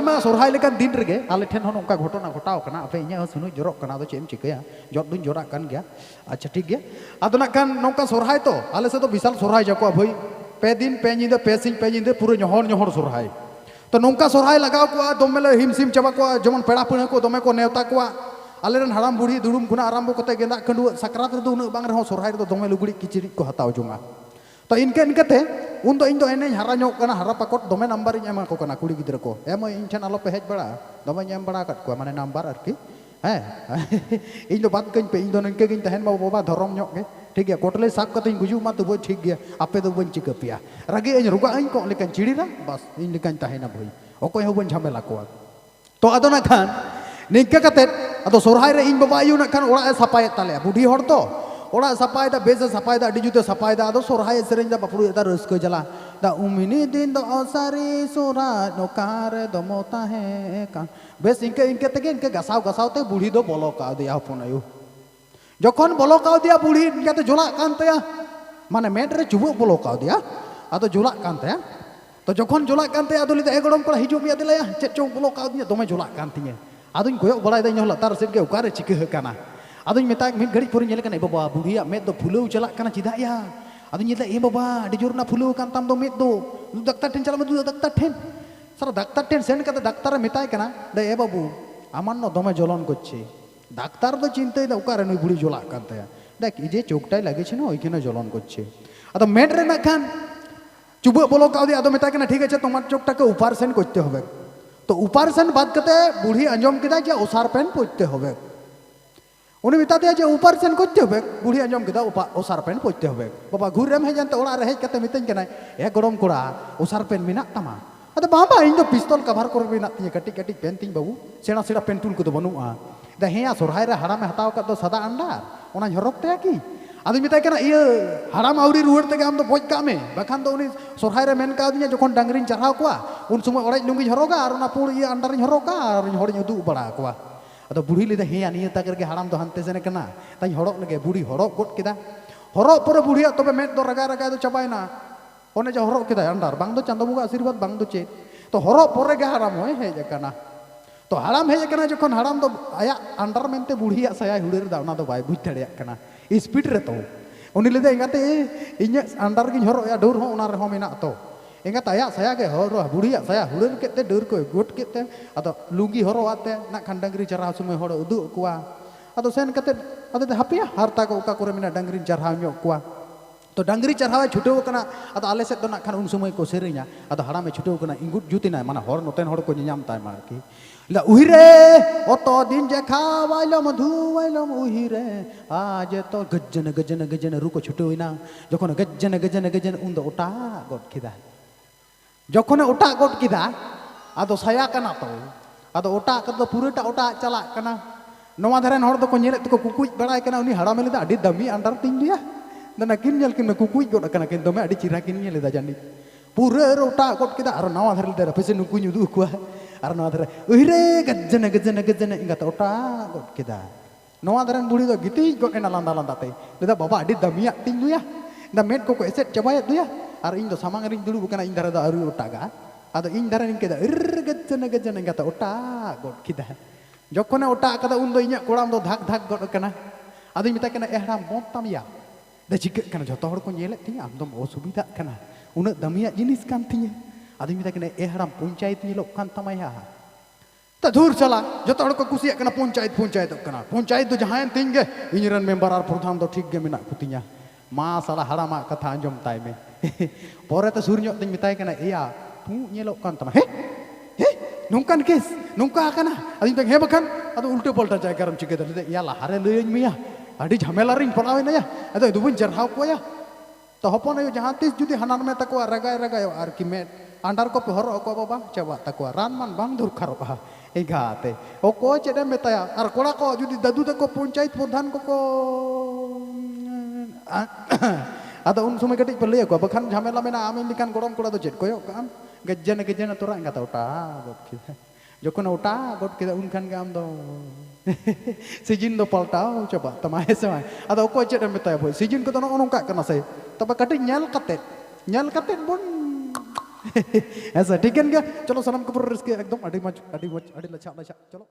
मा सोरहाय लेकान दिन रेगे आले ठेन हन उनका घटना घटाव कना आपे इnya सुनु jorok kana ado cem चिकया jot दुन jorak kan gया अच्छा ठीक गया ado nak kan nongka सोरहाय तो आले से तो विशाल सोरहाय जाको भाई पे दिन पे nyinda पे सिंह पे nyinda पूरे ñohor ñohor सोरहाय तो नौका सोरहाय लगाव को दमेले हिमसिम चाबा को जेमन पेड़ा पुना को दमे को नेवता को आलेरन हाराम बुढ़ी दुड़ुम खुना आरम्भ कते गेंदा खंडु साकरात रे उन बांग रहो सोरहाय रे दमे लुगड़ी किचरी को हताव जोंगा तो इनके इनकते उन दो इन दो एने हारा ñok kana हारा पाकट दमे नंबर इन एमा को kana कुड़ी गिद्रा को एम इन ठन आलो पे हेज बड़ा दमे एम बड़ा कट को माने नंबर आरकी हैं इन दो बात कइन पे इन दो नंके गिन तहन बाबा धरम ñok के ठीक है कोटले साब कते गुजु मा तो ठीक गया आपे दो बन चिका पिया रगे इन रुगा इन को लेकन चिड़ीरा बस इन लेकन तहना भई ओकोय हो बन झमेला को तो आदो ना खान निका कते आदो सोरहाय रे इन बाबा आयु ना खान ओड़ा सपाय ताले बुढ़ी हर तो ओड़ा सपाय दा बेस सपाय दा अडी जुते सपाय दा आदो सोरहाय सेरेंज दा बापुरु दा रस्को जला दा उमिनी दिन दो असारी सोरा नोकार दमोता है का बेस इनके इनके तेगे इनके गसाव गसाव ते बुढ़ी दो बोलो का दिया फोन आयु जखन बोलो का दिया बुढ़ी इनके जोला कान तया माने मेड रे चुबो बोलो का दिया आदो जोला कान तया तो जखन जोला कान तया आदो लिदा एगड़म को हिजु मिया दिला या चेक चों बोलो का दिया दमे जोला कान तिया आदोኝ कोयो बड़ाय दा इन लातार सेट गे उकारे चिके हकाना आदोኝ मेता मिद घड़ी पुरी नेल कना बाबा बुढ़िया मेद दो फुलौ चला कना चिदा या आदोኝ नेला ए बाबा अडी जोर ना फुलौ कान ताम दो मेद दो डाक्टर ठेन चला मदु डाक्टर ठेन सारा डाक्टर ठेन सेन कते डाक्टर मेताय कना दे ए बाबू आमान न दमे जलन करछे डाक्टर तो चिंताय दा उकारे नुई बुढ़ी जोला कान तया देख ई जे चोकटाय लागेछे ना ओइखाने जलन करछे आदो मेड रे ना खान चुबो बोलो का दिया आदो मेताय कना ठीक आछे तोमार चोकटाके ऑपारेशन करते होबे तो ऑपारेशन बाद कते बुढ़ी आंजम केदा जे ओसार पेन पड़ते होबे उनी मेता दिया जे ऑपारेशन करते होबे बुढ़ी आंजम केदा ओसार पेन पड़ते होबे बाबा घुरेम हेजनते ओड़ा रे हेज कते मितेन कनाय ए गरम कोड़ा ओसार पेन मेना तमा अदो बाबा इन दो पिस्तौल कभार करे मेना तिया कटी कटी पेन तिन बाबू सेना सेना पेन टूल को बनुआ दा हेया सोरहाय रे हारामे हताव का दो सदा अंडार ओना झरक तया की आदो मेताय कना इया हाराम आउरी रुवर तेगे आम दो बज का मे बखान दो उनी सोरहाय रे मेन का दिया जखन डांगरीन चढ़ाव कोआ उन समय ओड़ाय लुंगी झरोगा और ओना पुड़ इया अंडार झरोगा और हड़िन उदु बड़ा कोआ अदो बुढ़ी लेदा हेया निया ताकर के हाराम दो हनते सेने कना ताई हड़क लगे बुढ़ी हड़क गड केदा हड़क परे बुढ़िया तबे मेद दो रगा रगा दो चाबायना ओने जे हड़क केदा अंडार बांग दो चांदो बुगा आशीर्वाद बांग दो चे तो हड़क परे गे हाराम होय हेज कना तो हाराम हेज कना जखन हाराम दो आया अंडार मेनते बुढ़िया साया हुड़ेर दा ओना दो बाय बुझ दाड़िया कना स्पीड रे तो उनी लेदा इंगाते इnya अंडार गिन हरो या डोर हो ओना रे हो मेना तो इंगात आया साया गे हरो बुढ़िया साया हुड़ेर केते डोर को गोट केते अदो लुंगी हरो आते ना खान डांगरी चराव समय हड़ उदु कुआ अदो सेन कते अदो हापिया हारता को ओका करे मेना डांगरी चराव ᱧᱚᱜ कुआ तो डांगरी चराव छुटेव कना अदो आले सेद दो ना खान उन समय को सेरेña अदो हारामे छुटेव कना इंगुट जुतिना माने हर नोतेन हड़ को ᱧᱟᱢ ताय मारकी ला उहिरे अतो दिन जे खावाइलम धुवाइलम उहिरे आज तो गज्जन गज्जन गज्जन रुको छुटेवना जखन गज्जन गज्जन गज्जन उन दो ओटा गड किदा जखन ओटा गड किदा आदो साया कना तो आदो ओटा कदो पुराटा ओटा चला कना नोवा धरेन हड़ दो को नेले तो कुकुज बड़ाय कना उनी हाड़ा मेले अडी दामी अंडर तिन दिया दना किन नेल किन कुकुज गड कना किन दमे अडी चिरा किन नेले दा जानी पूरे ओटा गड किदा आरो नवा धरे दे रफेसे नुकु नुदु कुआ आरो नवा धरे उहिरे गज्जन गज्जन गज्जन इंगा तो ओटा गड किदा नवा धरेन बुढ़ी दो गिती गड एना लांदा लांदा ते लेदा बाबा अडी दामिया तिन दुया दा मेट को एसेट चबाय दुया आरो इन दो सामांग रिन दुड़ु बकना इन धरे दा आरु ओटागा आदो इन धरे इन केदा गज्जन गज्जन इंगा तो ओटा गड किदा जखने ओटा कदा उन दो इnya कोड़ाम दो धाक धाक गड कना आदो मेता कना एहरा मोत तामिया दा चिके कना जतो हड़ को नेले तिया आम दो असुविधा कना उन दामिया जिनिस कान तिया आदो मेता कना एहराम पंचायत नेलो कान तमाया ता दूर चला जतो हड़ को कुसिया कना पंचायत पंचायत कना पंचायत दो जहां तिन गे इनरन मेंबर आर प्रधान दो ठीक गे मेना कुतिया मा साला हाड़ामा कथा अंजम ताय में परे तो सुर ᱧᱚᱜ तिन मेताय कना एया तू नेलो कान तमा हे नोंकान केस नोंका कना आदि तक हे बखान आदो उल्टे पलटा जाय करम चिके दले या लाहारे लयኝ मिया अडी झमेला रिन पड़ावेना या अदो दुबुन जरहाव कोया तो हपन आयो जहां तीस जुदी हानार में तको रगाय रगाय आर कि में अंडार को हरो को बाबा चाबा तको रान मान बांग दुरखारो बा एगाते ओ को चेदे मेताया आर कोड़ा को जुदी दादू तको पंचायत प्रधान को आदो उन समय कटिज पे लय को बखान झमेला मेना आमिन लिकान गरम कोड़ा दो चेद कोयो काम गज्जन गज्जन तोरा इंगा ओटा गड किदा जखन ओटा गड किदा उन खान गे आम दो सीजन दो पलटाव चाबा तमाय समय आदो को चेदे मेताया भाई सीजन को तो नोंका कना से तबे कटिज नेल कते बोन ऐसा ठीक है क्या चलो सनम कपूर इसके एकदम अड़ी मच अड़ी लच्छा लच्छा चलो